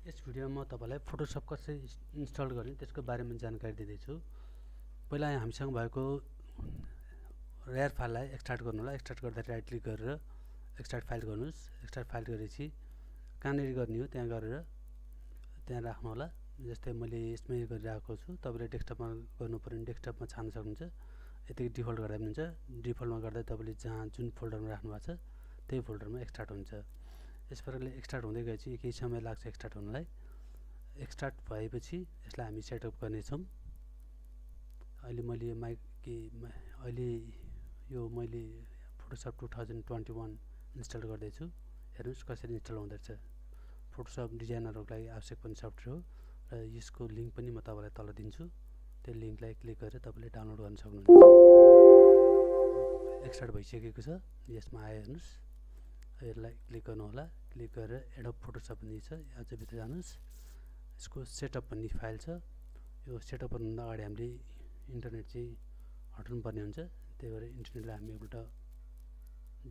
यस भिडियोमा म तपाईलाई फोटोशप कसरी इन्स्टल गर्ने त्यसको बारेमा जानकारी दिँदैछु। पहिला हामीसँग भएको रेयर फाइललाई एक्सट्र्याक्ट गर्नु होला। एक्सट्र्याक्ट गर्दा राइट क्लिक गरेर एक्सट्र्याक्ट फाइल गर्नुस्। एक्सट्र्याक्ट फाइल गरेपछि कहाँनेरि गर्ने हो त्यहाँ गरेर त्यहाँ राख्नु होला। जस्तै मैले यसमै गरिरहेको छु। तपाईले डेस्कटपमा गर्नु पर्यो भने डेस्कटपमा छान्न सक्नुहुन्छ। यतिकै डिफल्ट गर्दा पनि हुन्छ। डिफल्टमा गर्दा तपाईले जहाँ जुन फोल्डरमा राख्नु भएको छ त्यही फोल्डरमा एक्सट्र्याक्ट हुन्छ। यस प्रकारले एक्सट्र्याक्ट हुँदै गएपछि केही समय लाग्छ एक्सट्र्याक्ट हुनलाई। एक्सट्र्याक्ट भएपछि यसलाई हामी सेटअप गर्नेछौँ। अहिले मैले फोटोशप 2021 इन्स्टल गर्दैछु। हेर्नुस् कसरी इन्स्टल हुँदैछ। फोटोशप डिजाइनरहरूको लागि आवश्यक पर्ने सफ्टवेयर हो र यसको लिङ्क पनि म तपाईलाई तल दिन्छु। त्यो लिङ्कलाई क्लिक गरेर तपाईले डाउनलोड गर्न सक्नुहुन्छ। एक्सट्र्याक्ट भइसकेको छ। यसमा आयो हेर्नुस्। यसलाई क्लिक गर्नु होला। क्लिक गरेर एडोब फोटोशप भन्ने छ, अझ भित्र जानुस्। यसको सेटअप भन्ने फाइल छ। यो सेटअप गर्नुभन्दा अगाडि हामीले इन्टरनेट चाहिँ हटाउनु पर्ने हुन्छ। त्यही भएर इन्टरनेटलाई हामी एकपल्ट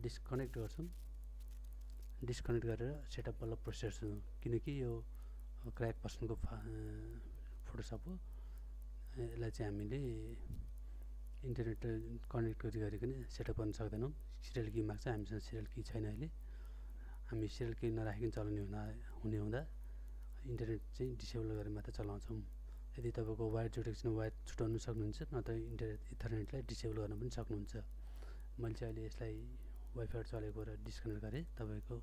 डिस्कनेक्ट गर्छौँ। डिस्कनेक्ट गरेर सेटअप वाला प्रोसेस हो, किनकि यो क्र्याक पर्सनको फोटोशप हो। यसलाई चाहिँ हामीले इन्टरनेट कनेक्ट गरिकन सेटअप गर्न सक्दैनौँ। सिरियल की माग्छ, हामीसँग सिरियल की छैन। अहिले हामी सिरियल की नराखिकन चलाउने हुने हुँदा इन्टरनेट चाहिँ डिसेबल गरेर मात्र चलाउँछौँ। यदि तपाईँको वायर जोडेको छैन वायर छुटाउनु सक्नुहुन्छ, नत्र इथरनेटलाई डिसेबल गर्न पनि सक्नुहुन्छ। मैले चाहिँ अहिले यसलाई वाइफाई चलेको र डिस्कनेक्ट गरेँ। तपाईँको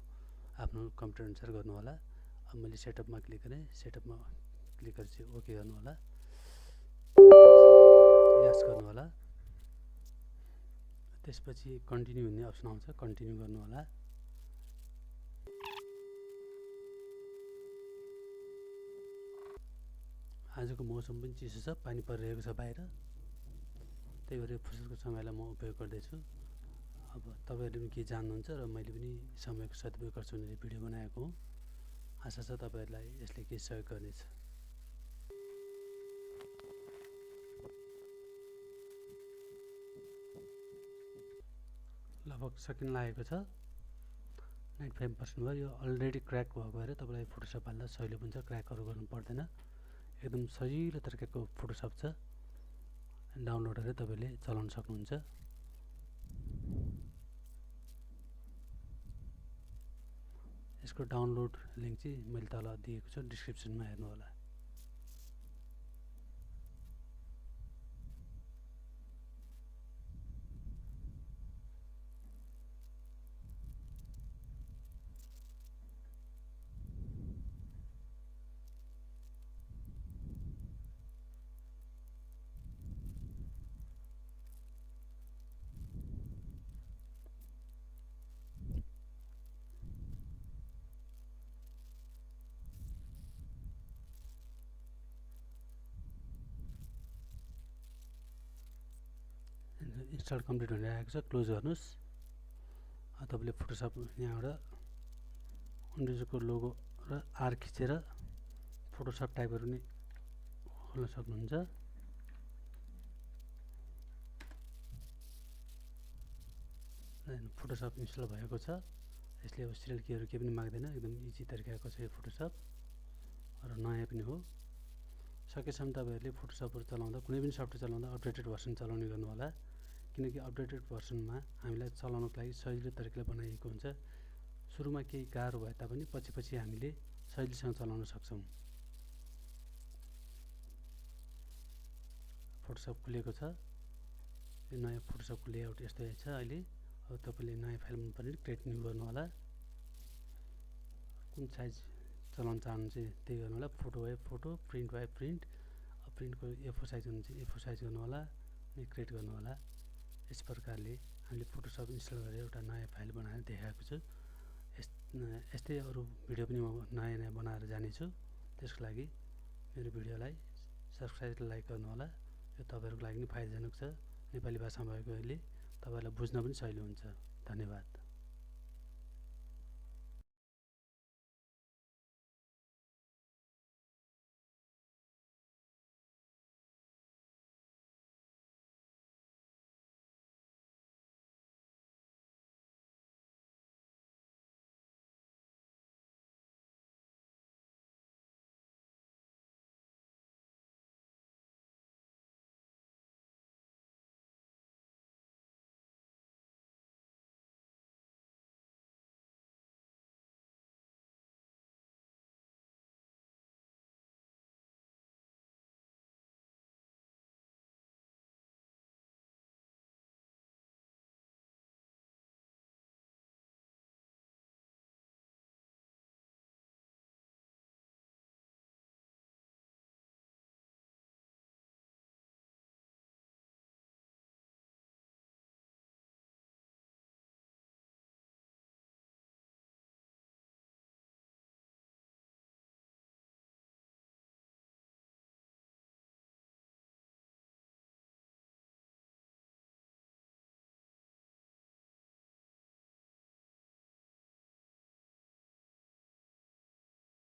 आफ्नो कम्प्युटर अनुसार गर्नु होला। अब मैले सेटअपमा क्लिक गरेँ। सेटअपमा क्लिक गरेपछि ओके गर्नु होला। यस गर्नु होला। त्यसपछि कन्टिन्यू भन्ने अप्सन आउँछ, कन्टिन्यू गर्नु होला। आजको मौसम पनि चिसो छ, पानी परिरहेको छ बाहिर। त्यही भएर फुर्सदको समयलाई म उपयोग गर्दैछु। अब तपाईहरुले पनि के जान्नुहुन्छ र मैले पनि समयको सदुपयोग गर्छु भनेर भिडियो बनाएको हुँ। आशा छ तपाईहरुलाई यसले केही सहयोग गर्नेछ। लगभग सकिन लागेको छ। 95% भयो। यो अलरेडी क्र्याक भएको भएर तपाईलाई फोटोशप हाल्दा सजिलो हुन्छ, क्र्याकहरु गर्नु पर्दैन। एकदम सजिलो तरिकाको फोटोशप छ। डाउनलोड गरेर तपाईले चलाउन सक्नुहुन्छ। यसको डाउनलोड लिंक चाहिँ मैले तल दिएको छु, डिस्क्रिप्सनमा हेर्नु होला। इन्स्टल कम्प्लिट भइरहेको छ। क्लोज गर्नुस्। तपाईले फोटोशप यहाँबाट विन्डोजको लोगो र आर खिचेर फोटोशप टाइप गरेर पनि खोल्न सक्नुहुन्छ। फोटोशप इन्स्टल भएको छ। यसले अब सिरियल कीहरु केही पनि माग्दैन। एकदम इजी तरिकाको छ यो फोटोशप र नयाँ पनि हो। सकेसम्म तपाईहरुले फोटोशपहरु चलाउँदा कुनै पनि सफ्टवेयर चलाउँदा अपडेटेड भर्सन चलाउने गर्नु होला, किनकि अपडेटेड भर्सनमा हामीलाई चलाउनको लागि सजिलो तरिकाले बनाइएको हुन्छ। सुरुमा केही गाह्रो भए तापनि पछि हामीले सजिलोसँग चलाउन सक्छौं। फोटोशप खुलेको छ। यो नयाँ फोटोशपको लेआउट यस्तो छ अहिले। अब तपाईले नयाँ फाइल मन पर्ने क्रिएट न्यू गर्नु होला। कुन साइज चलाउन चाहनुहुन्छ त्यही गर्नु होला। फोटो भए फोटो, प्रिन्ट भए प्रिन्ट। प्रिन्टको A4 साइज हुन्छ A4 साइज गर्नु होला। अनि क्रिएट गर्नु होला। यस प्रकारले हामीले फोटोशप इन्स्टल गरेर एउटा नयाँ फाइल बनाएर देखाएको छु। यस्तै अरु भिडियो पनि म नयाँ बनाएर जानेछु। त्यसको लागि मेरो भिडियोलाई सब्स्क्राइब र लाइक गर्नु होला। यो तपाईहरुको लागि पनि फाइदाजनक छ। नेपाली भाषामा भएकोले तपाईहरुलाई बुझ्न पनि सजिलो हुन्छ। धन्यवाद।